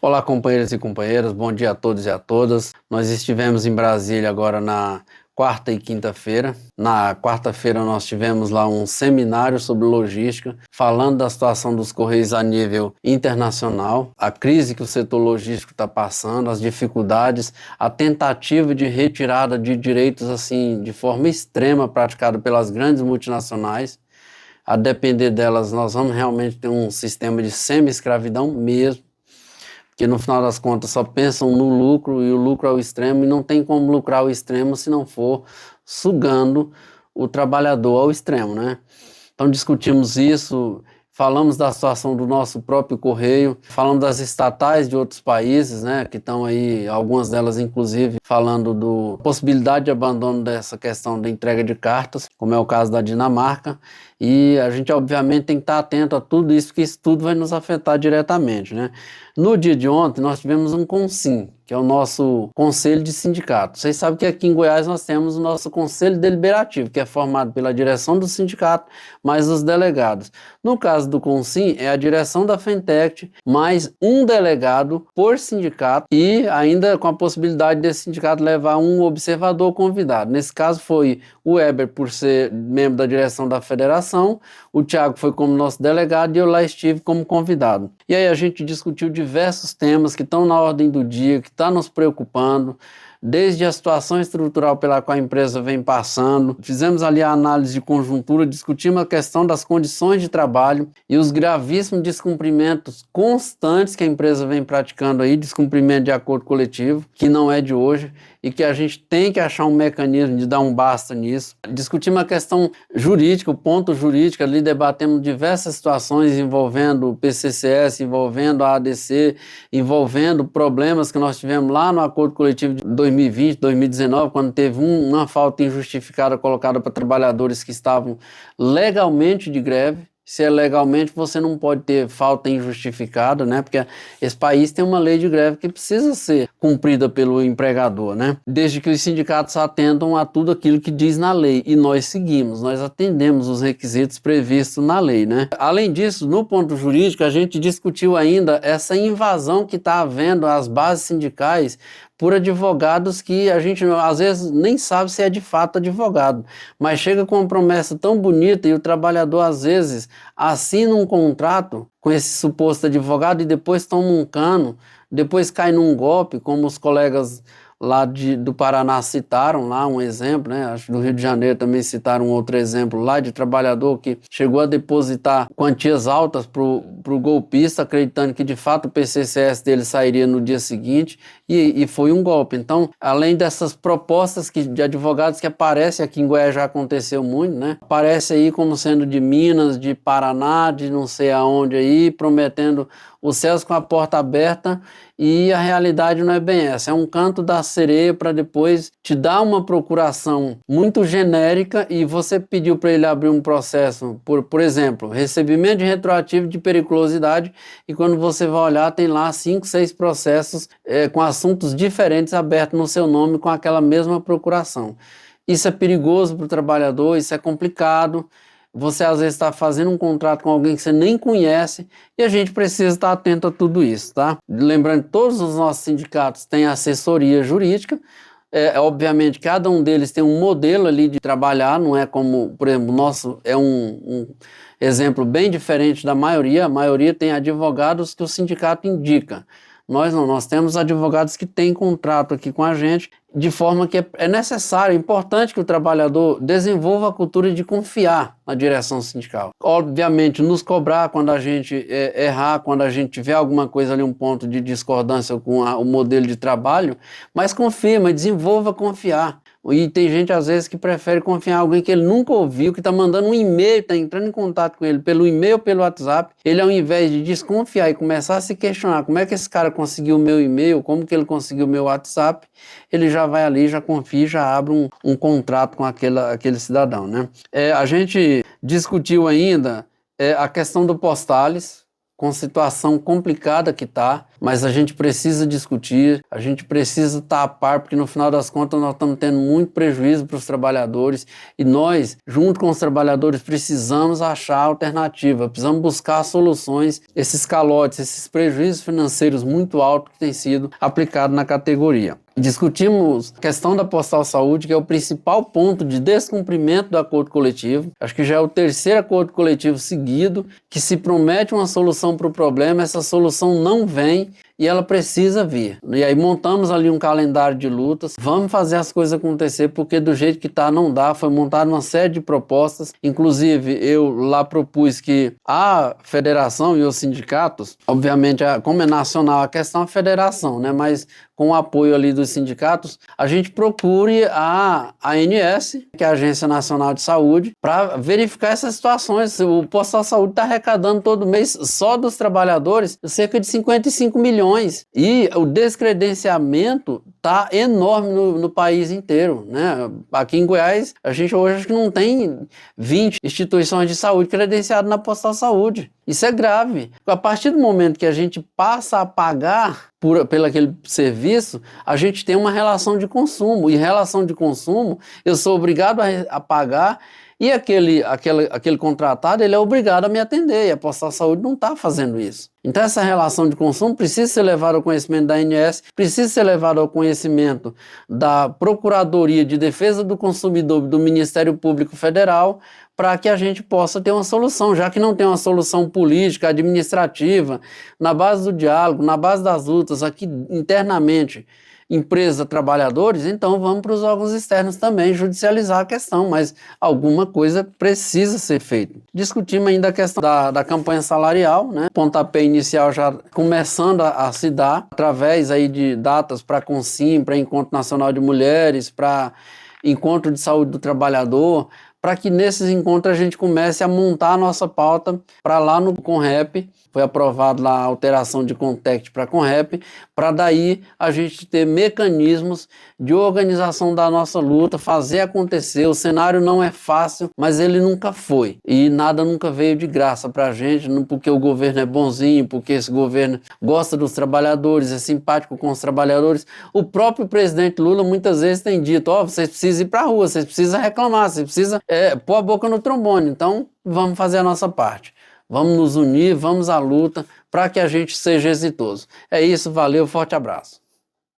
Olá, companheiros e companheiras, bom dia a todos e a todas. Nós estivemos em Brasília agora na quarta e quinta-feira. Na quarta-feira nós tivemos lá um seminário sobre logística, falando da situação dos Correios a nível internacional, a crise que o setor logístico está passando, as dificuldades, a tentativa de retirada de direitos assim de forma extrema praticada pelas grandes multinacionais. A depender delas, nós vamos realmente ter um sistema de semi-escravidão mesmo, que no final das contas só pensam no lucro e o lucro ao extremo, e não tem como lucrar ao extremo se não for sugando o trabalhador ao extremo, né? Então discutimos isso, falamos da situação do nosso próprio Correio, falamos das estatais de outros países, né, que estão aí, algumas delas inclusive falando da possibilidade de abandono dessa questão da entrega de cartas, como é o caso da Dinamarca, e a gente obviamente tem que estar atento a tudo isso, porque isso tudo vai nos afetar diretamente, né? No dia de ontem nós tivemos um CONSIM, que é o nosso Conselho de Sindicato. Vocês sabem que aqui em Goiás nós temos o nosso Conselho Deliberativo, que é formado pela direção do sindicato, mais os delegados. No caso do CONSIM, é a direção da FENTECT, mais um delegado por sindicato, e ainda com a possibilidade desse sindicato levar um observador convidado. Nesse caso foi o Weber, por ser membro da direção da federação, o Thiago foi como nosso delegado e eu lá estive como convidado. E aí a gente discutiu diversos temas que estão na ordem do dia, que está nos preocupando, desde a situação estrutural pela qual a empresa vem passando. Fizemos ali a análise de conjuntura, discutimos a questão das condições de trabalho e os gravíssimos descumprimentos constantes que a empresa vem praticando aí, descumprimento de acordo coletivo, que não é de hoje, e que a gente tem que achar um mecanismo de dar um basta nisso. Discutimos a questão jurídica, o ponto jurídico, ali debatemos diversas situações envolvendo o PCCS, envolvendo a ADC, envolvendo problemas que nós tivemos lá no acordo coletivo de 2020, 2019, quando teve uma falta injustificada colocada para trabalhadores que estavam legalmente de greve. Se é legalmente, você não pode ter falta injustificada, né? Porque esse país tem uma lei de greve que precisa ser cumprida pelo empregador, né? Desde que os sindicatos atendam a tudo aquilo que diz na lei. E nós seguimos, nós atendemos os requisitos previstos na lei, né? Além disso, no ponto jurídico, a gente discutiu ainda essa invasão que está havendo às bases sindicais por advogados que a gente às vezes nem sabe se é de fato advogado, mas chega com uma promessa tão bonita e o trabalhador às vezes assina um contrato com esse suposto advogado e depois toma um cano, depois cai num golpe, como os colegas lá do Paraná citaram lá um exemplo, né? Acho que do Rio de Janeiro também citaram um outro exemplo lá de trabalhador que chegou a depositar quantias altas pro golpista, acreditando que de fato o PCCS dele sairia no dia seguinte e foi um golpe. Então, além dessas propostas de advogados que aparecem aqui em Goiás, já aconteceu muito, né? Aparece aí como sendo de Minas, de Paraná, de não sei aonde aí, prometendo os céus com a porta aberta, e a realidade não é bem essa. É um canto da sereia para depois te dar uma procuração muito genérica e você pediu para ele abrir um processo, por exemplo, recebimento de retroativo de periculosidade, e quando você vai olhar tem lá 5, 6 processos com assuntos diferentes abertos no seu nome com aquela mesma procuração. Isso é perigoso para o trabalhador, isso é complicado. Você às vezes está fazendo um contrato com alguém que você nem conhece e a gente precisa estar atento a tudo isso, tá? Lembrando que todos os nossos sindicatos têm assessoria jurídica, obviamente cada um deles tem um modelo ali de trabalhar, não é como, por exemplo, o nosso é um exemplo bem diferente da maioria. A maioria tem advogados que o sindicato indica. Nós não, nós temos advogados que têm contrato aqui com a gente, de forma que é necessário, é importante que o trabalhador desenvolva a cultura de confiar na direção sindical. Obviamente, nos cobrar quando a gente errar, quando a gente tiver alguma coisa ali, um ponto de discordância com o modelo de trabalho, mas confia, mas desenvolva confiar. E tem gente, às vezes, que prefere confiar em alguém que ele nunca ouviu, que está mandando um e-mail, está entrando em contato com ele pelo e-mail ou pelo WhatsApp. Ele, ao invés de desconfiar e começar a se questionar como é que esse cara conseguiu o meu e-mail, como que ele conseguiu o meu WhatsApp, ele já vai ali, já confia, já abre um contrato com aquele cidadão, né? A gente discutiu ainda a questão do Postales, com situação complicada que está. mas a gente precisa discutir, a gente precisa estar a par, porque no final das contas nós estamos tendo muito prejuízo para os trabalhadores e nós, junto com os trabalhadores, precisamos achar alternativa, precisamos buscar soluções, esses calotes, esses prejuízos financeiros muito altos que têm sido aplicados na categoria. Discutimos a questão da Postal Saúde, que é o principal ponto de descumprimento do acordo coletivo. Acho que já é o terceiro acordo coletivo seguido que se promete uma solução para o problema, essa solução não vem e ela precisa vir. E aí montamos ali um calendário de lutas, vamos fazer as coisas acontecer, porque do jeito que está não dá. Foi montada uma série de propostas, inclusive eu lá propus que a federação e os sindicatos, obviamente como é nacional a questão, a federação, né, mas com o apoio ali dos sindicatos, a gente procure a ANS, que é a Agência Nacional de Saúde, para verificar essas situações. O Postal Saúde está arrecadando todo mês, só dos trabalhadores, cerca de 55 milhões. E o descredenciamento está enorme no país inteiro, né? Aqui em Goiás, a gente hoje acho que não tem 20 instituições de saúde credenciadas na Postal Saúde. Isso é grave. A partir do momento que a gente passa a pagar pelo aquele serviço, a gente tem uma relação de consumo. E relação de consumo, eu sou obrigado a pagar e aquele contratado, ele é obrigado a me atender. E a Postal Saúde não está fazendo isso. Então essa relação de consumo precisa ser levada ao conhecimento da ANS, precisa ser levada ao conhecimento da Procuradoria de Defesa do Consumidor do Ministério Público Federal, para que a gente possa ter uma solução, já que não tem uma solução política, administrativa, na base do diálogo, na base das lutas, aqui internamente, empresa, trabalhadores, então vamos para os órgãos externos também judicializar a questão, mas alguma coisa precisa ser feita. Discutimos ainda a questão da campanha salarial, né? Pontapé inicial já começando a se dar, através aí de datas para Consim, para Encontro Nacional de Mulheres, para Encontro de Saúde do Trabalhador, para que nesses encontros a gente comece a montar a nossa pauta para lá no Conrep. Foi aprovado lá a alteração de Contect para Conrep, para daí a gente ter mecanismos de organização da nossa luta, fazer acontecer. O cenário não é fácil, mas ele nunca foi. E nada nunca veio de graça para a gente, não porque o governo é bonzinho, porque esse governo gosta dos trabalhadores, é simpático com os trabalhadores. O próprio presidente Lula muitas vezes tem dito, vocês precisam ir para a rua, vocês precisam reclamar, vocês precisam pôr a boca no trombone. Então, vamos fazer a nossa parte. Vamos nos unir, vamos à luta para que a gente seja exitoso. É isso, valeu, forte abraço.